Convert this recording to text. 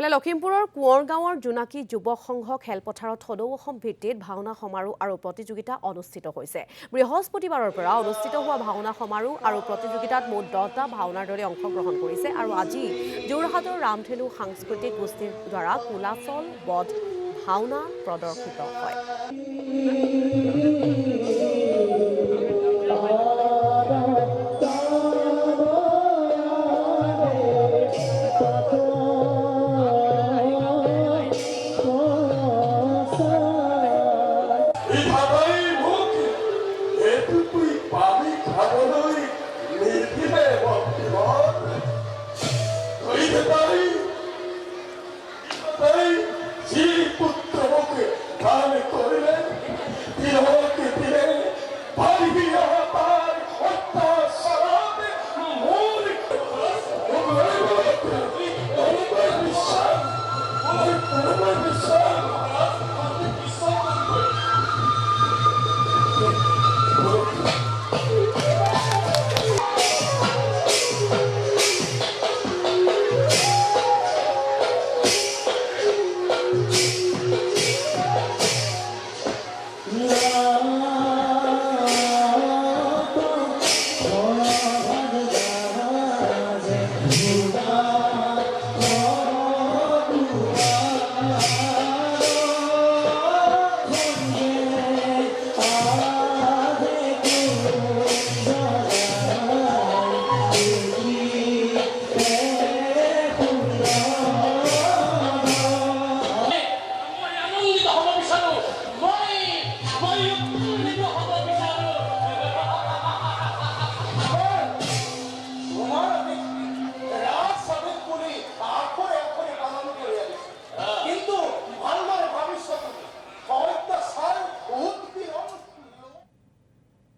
লখিমপুৰৰ কোঁৱৰ গাঁৱৰ জোনাকী যুৱ সংঘ খেলপথাৰত সদৌ অসম ভিত্তিত ভাওনা সমাৰোহ আৰু প্ৰতিযোগিতা অনুষ্ঠিত হৈছে। বৃহস্পতিবাৰৰ পৰা অনুষ্ঠিত হোৱা ভাওনা সমাৰোহ আৰু প্ৰতিযোগিতাত মুঠ 10টা ভাওনাৰ দলে অংশগ্ৰহণ কৰিছে আৰু আজি যোৰহাটৰ ৰামধেনু সাংস্কৃতিক গোষ্ঠীৰ দ্বাৰা কুলাচল বধ ভাওনা প্ৰদৰ্শিত হয়। Hey,